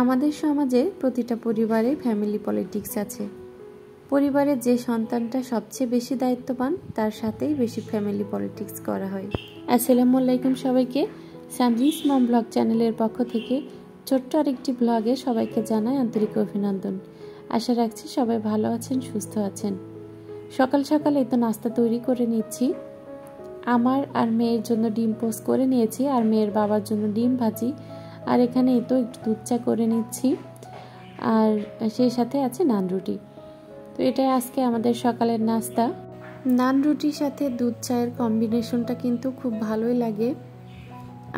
আমাদের সমাজে প্রতিটা পরিবারে ফ্যামিলি পলিটিক্স আছে। পরিবারের যে সন্তানটা সবচেয়ে বেশি দায়িত্ববান তার সাথেই বেশি ফ্যামিলি পলিটিক্স করা হয়। আসসালামু আলাইকুম সবাইকে, সামরিস মম ব্লগ চ্যানেলের পক্ষ থেকে ছোট্ট আরেকটি ব্লগে সবাইকে জানাই আন্তরিক অভিনন্দন। আশা রাখছি সবাই ভালো আছেন, সুস্থ আছেন। সকাল সকাল এই তো নাস্তা তৈরি করে নিচ্ছি। আমার আর মেয়ের জন্য ডিম পোস্ট করে নিয়েছি, আর মেয়ের বাবার জন্য ডিম ভাজি, আর এখানে এই তো একটু দুধ চা করে নিচ্ছি, আর সেই সাথে আছে নান রুটি। তো এটাই আজকে আমাদের সকালের নাস্তা। নান রুটির সাথে দুধ চায়ের কম্বিনেশনটা কিন্তু খুব ভালোই লাগে।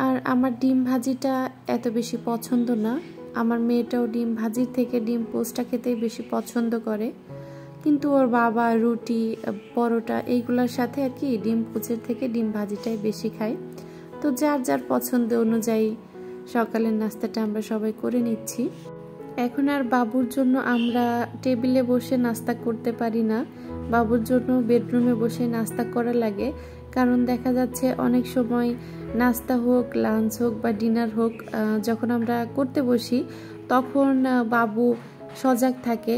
আর আমার ডিম ভাজিটা এত বেশি পছন্দ না, আমার মেয়েটাও ডিম ভাজির থেকে ডিম পোস্টটা খেতেই বেশি পছন্দ করে, কিন্তু ওর বাবা রুটি পরোটা এইগুলোর সাথে আর কি ডিম পোচের থেকে ডিম ভাজিটাই বেশি খায়। তো যার যার পছন্দ অনুযায়ী সকালের নাস্তাটা আমরা সবাই করে নিচ্ছি। এখন আর বাবুর জন্য আমরা টেবিলে বসে নাস্তা করতে পারি না, বাবুর জন্য বেডরুমে বসে নাস্তা করা লাগে। কারণ দেখা যাচ্ছে অনেক সময় নাস্তা হোক, লাঞ্চ হোক বা ডিনার হোক, যখন আমরা করতে বসি তখন বাবু সজাগ থাকে,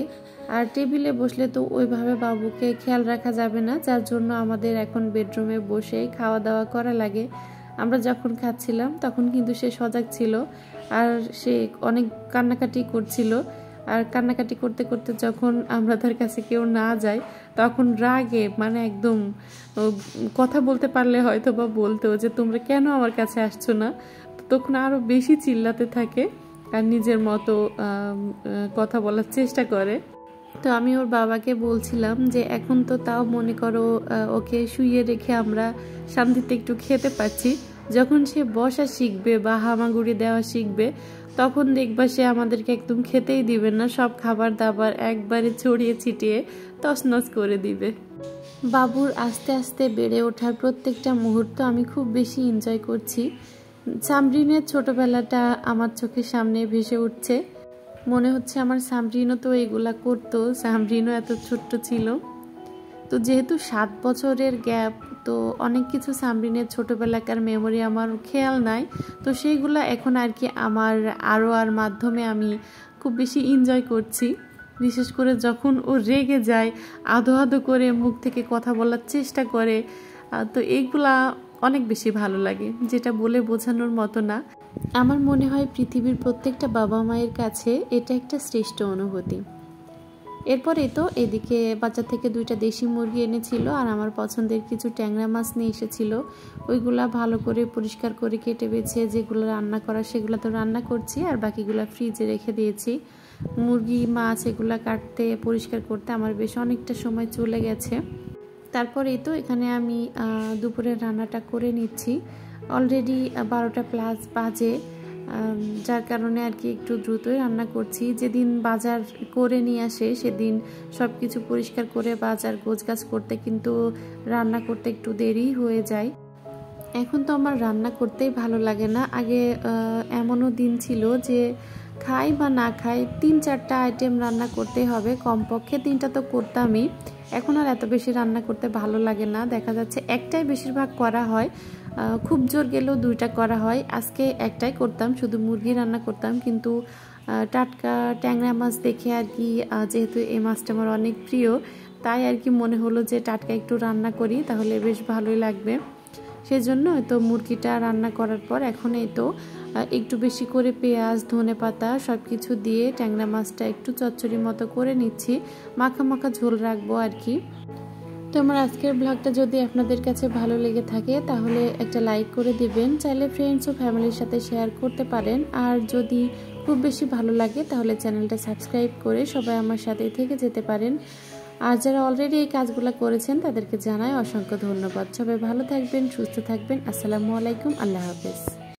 আর টেবিলে বসলে তো ওইভাবে বাবুকে খেয়াল রাখা যাবে না, যার জন্য আমাদের এখন বেডরুমে বসেই খাওয়া দাওয়া করা লাগে। আমরা যখন খাচ্ছিলাম তখন কিন্তু সে সজাগ ছিল, আর সে অনেক কান্নাকাটি করছিল, আর কান্নাকাটি করতে করতে যখন আমরা তার কাছে কেউ না যাই তখন রাগে মানে একদম কথা বলতে পারলে হয়তো বা বলতো যে তোমরা কেন আমার কাছে আসছো না, তখন আরও বেশি চিল্লাতে থাকে আর নিজের মতো কথা বলার চেষ্টা করে। তো আমি ওর বাবাকে বলছিলাম যে এখন তো তাও মনে করো ওকে শুইয়ে রেখে আমরা শান্তিতে একটু খেতে পাচ্ছি, যখন সে বসা শিখবে বা হামাগুড়ি দেওয়া শিখবে তখন দেখবা সে আমাদেরকে একদম খেতেই দিবে না, সব খাবার দাবার একবারে ছড়িয়ে ছিটিয়ে তছনছ করে দিবে। বাবুর আস্তে আস্তে বেড়ে ওঠার প্রত্যেকটা মুহূর্ত আমি খুব বেশি এনজয় করছি। সামরিনের ছোটবেলাটা আমার চোখের সামনে ভেসে উঠছে, মনে হচ্ছে আমার সামরিনও তো এগুলা করতো, সামরিনও এত ছোট্ট ছিল। তো যেহেতু 7 বছরের গ্যাপ, তো অনেক কিছু সামরিনের ছোটোবেলাকার মেমোরি আমার খেয়াল নাই, তো সেইগুলো এখন আর কি আমার আর মাধ্যমে আমি খুব বেশি এনজয় করছি। বিশেষ করে যখন ও রেগে যায়, আধো আধো করে মুখ থেকে কথা বলার চেষ্টা করে, তো এইগুলা অনেক বেশি ভালো লাগে, যেটা বলে বোঝানোর মতো না। আমার মনে হয় পৃথিবীর প্রত্যেকটা বাবা মায়ের কাছে এটা একটা শ্রেষ্ঠ অনুভূতি। এরপরে তো এদিকে বাজার থেকে 2টা দেশি মুরগি এনেছিল, আর আমার পছন্দের কিছু ট্যাংরা মাছ নিয়ে এসেছিল। ওইগুলা ভালো করে পরিষ্কার করে কেটে বেছে যেগুলো রান্না করা সেগুলো তো রান্না করছি, আর বাকিগুলো ফ্রিজে রেখে দিয়েছি। মুরগি মাছ এগুলা কাটতে পরিষ্কার করতে আমার বেশ অনেকটা সময় চলে গেছে। তারপরেই তো এখানে আমি দুপুরের রান্নাটা করে নিচ্ছি। অলরেডি 12টা প্লাস বাজে, যার কারণে আর কি একটু দ্রুতই রান্না করছি। যেদিন বাজার করে নিয়ে আসে সেদিন সব কিছু পরিষ্কার করে বাজার গোছগাছ করতে কিন্তু রান্না করতে একটু দেরি হয়ে যায়। এখন তো আমার রান্না করতেই ভালো লাগে না। আগে এমনও দিন ছিল যে খাই বা না খাই 3-4টা আইটেম রান্না করতে হবে, কমপক্ষে 3টা তো করতামই। এখন আর এত বেশি রান্না করতে ভালো লাগে না, দেখা যাচ্ছে একটাই বেশিরভাগ করা হয়, খুব জোর গেলেও 2টা করা হয়। আজকে একটাই করতাম, শুধু মুরগি রান্না করতাম, কিন্তু টাটকা ট্যাংরা মাছ দেখে আর কি, যেহেতু এই মাছটা আমার অনেক প্রিয়, তাই আর কি মনে হলো যে টাটকা একটু রান্না করি, তাহলে বেশ ভালোই লাগবে। সেজন্য তো মুরগিটা রান্না করার পর এখন এই তো একটু বেশি করে পেঁয়াজ, ধনেপাতা সব কিছু দিয়ে ট্যাংরা মাছটা একটু চচ্চড়ি মতো করে নিচ্ছি, মাখা মাখা ঝোল রাখবো আর কি। তো আমার আজকের ব্লগটা যদি আপনাদের কাছে ভালো লেগে থাকে তাহলে একটা লাইক করে দিবেন, চাইলে ফ্রেন্ডস ও ফ্যামিলির সাথে শেয়ার করতে পারেন, আর যদি খুব বেশি ভালো লাগে তাহলে চ্যানেলটা সাবস্ক্রাইব করে সবাই আমার সাথেই থেকে যেতে পারেন। আর যারা অলরেডি এই কাজগুলো করেছেন তাদেরকে জানাই অসংখ্য ধন্যবাদ। সবাই ভালো থাকবেন, সুস্থ থাকবেন। আসসালামু আলাইকুম, আল্লাহ হাফেজ।